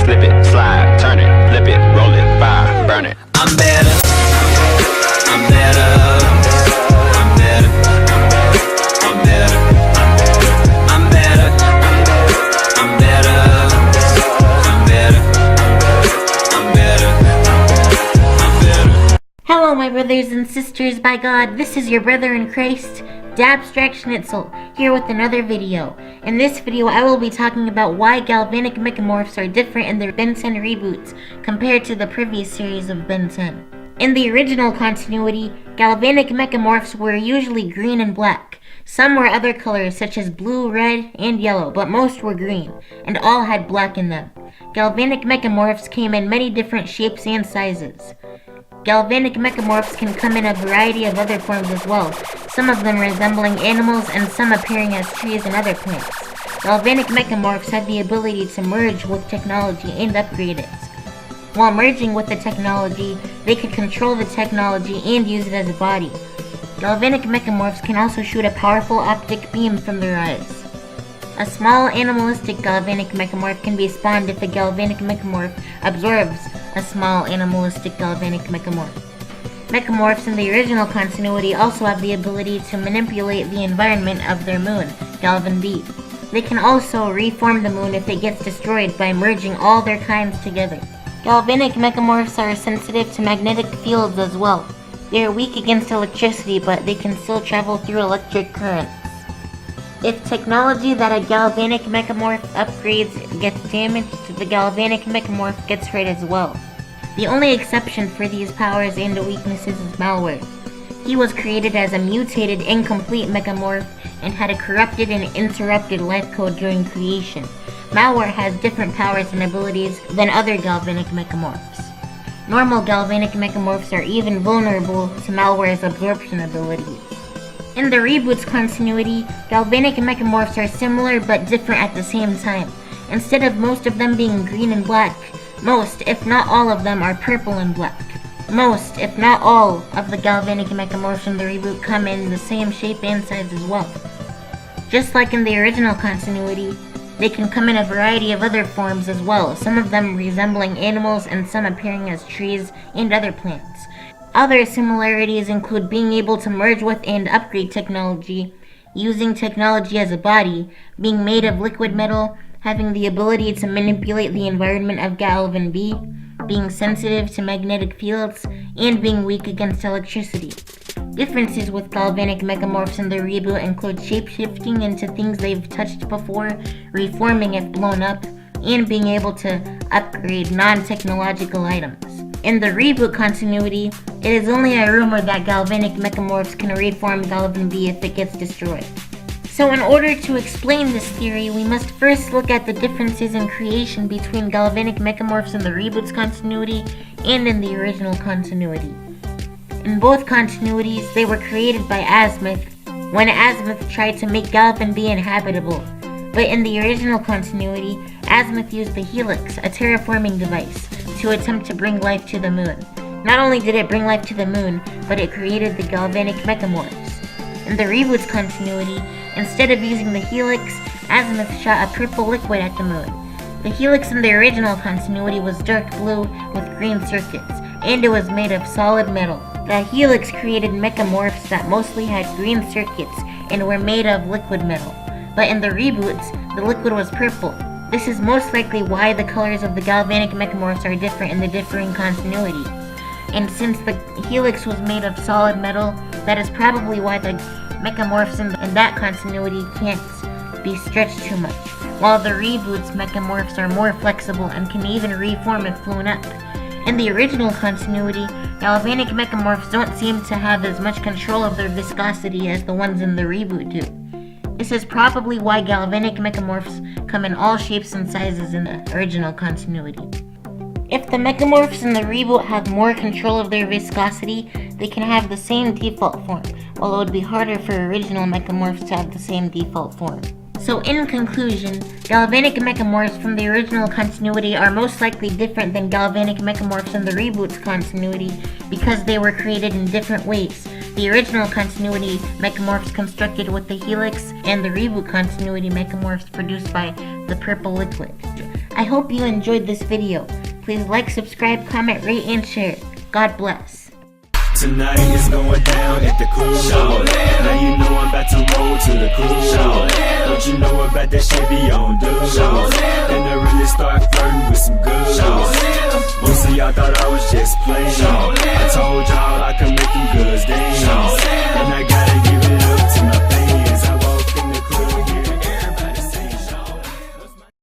slip it, slide, turn it, flip it, roll it, fire, burn it. I'm better. I'm better. I'm better. I'm better. I'm better. I'm better. I'm better. I'm better. I'm better. Hello my brothers and sisters by God, this is your brother in Christ, SHNITZEL, here with another video. In this video I will be talking about why Galvanic Mechamorphs are different in their Ben 10 reboots compared to the previous series of Ben 10. In the original continuity, Galvanic Mechamorphs were usually green and black. Some were other colors such as blue, red, and yellow, but most were green, and all had black in them. Galvanic Mechamorphs came in many different shapes and sizes. Galvanic Mechamorphs can come in a variety of other forms as well, some of them resembling animals and some appearing as trees and other plants. Galvanic Mechamorphs have the ability to merge with technology and upgrade it. While merging with the technology, they can control the technology and use it as a body. Galvanic Mechamorphs can also shoot a powerful optic beam from their eyes. A small animalistic Galvanic Mechamorph can be spawned if a Galvanic Mechamorph absorbs a small animalistic Galvanic Mechamorph. Mechamorphs in the original continuity also have the ability to manipulate the environment of their moon, Galvan B. They can also reform the moon if it gets destroyed by merging all their kinds together. Galvanic Mechamorphs are sensitive to magnetic fields as well. They are weak against electricity, but they can still travel through electric currents. If technology that a Galvanic Mechamorph upgrades gets damaged, the Galvanic Mechamorph gets hurt as well. The only exception for these powers and weaknesses is Malware. He was created as a mutated, incomplete Mechamorph and had a corrupted and interrupted life code during creation. Malware has different powers and abilities than other Galvanic Mechamorphs. Normal Galvanic Mechamorphs are even vulnerable to Malware's absorption abilities. In the Reboot's continuity, Galvanic Mechamorphs are similar but different at the same time. Instead of most of them being green and black, most, if not all of them, are purple and black. Most, if not all, of the Galvanic Mechamorphs in the Reboot come in the same shape and size as well. Just like in the original continuity, they can come in a variety of other forms as well, some of them resembling animals and some appearing as trees and other plants. Other similarities include being able to merge with and upgrade technology, using technology as a body, being made of liquid metal, having the ability to manipulate the environment of Galvan B, being sensitive to magnetic fields, and being weak against electricity. Differences with Galvanic Mechamorphs in the Reboot include shape-shifting into things they've touched before, reforming if blown up, and being able to upgrade non-technological items. In the Reboot continuity, it is only a rumor that Galvanic Mechamorphs can reform Galvan B if it gets destroyed. So in order to explain this theory, we must first look at the differences in creation between Galvanic Mechamorphs in the Reboot's continuity and in the original continuity. In both continuities, they were created by Azimuth, when Azimuth tried to make Galvan B inhabitable. But in the original continuity, Azimuth used the Helix, a terraforming device, to attempt to bring life to the moon. Not only did it bring life to the moon, but it created the Galvanic Mechamorphs. In the Reboot's continuity, instead of using the Helix, Azimuth shot a purple liquid at the moon. The Helix in the original continuity was dark blue with green circuits, and it was made of solid metal. The Helix created Mechamorphs that mostly had green circuits and were made of liquid metal. But in the Reboots, the liquid was purple. This is most likely why the colors of the Galvanic Mechamorphs are different in the differing continuities. And since the Helix was made of solid metal, that is probably why the Mechamorphs in that continuity can't be stretched too much, while the Reboot's Mechamorphs are more flexible and can even reform if blown up. In the original continuity, Galvanic Mechamorphs don't seem to have as much control of their viscosity as the ones in the Reboot do. This is probably why Galvanic Mechamorphs come in all shapes and sizes in the original continuity. If the Mechamorphs in the Reboot have more control of their viscosity, they can have the same default form, while it would be harder for original Mechamorphs to have the same default form. So in conclusion, Galvanic Mechamorphs from the original continuity are most likely different than Galvanic Mechamorphs in the Reboot's continuity because they were created in different ways. The original continuity Mechamorphs constructed with the Helix, and the Reboot continuity Mechamorphs produced by the purple liquid. I hope you enjoyed this video. Please like, subscribe, comment, rate, and share. God bless. Tonight is going down at the club. Now you know I'm about to roll to the club. Don't you know about that shit be on dubs? And I really start flirting with some girls. Most of y'all thought I was just playing.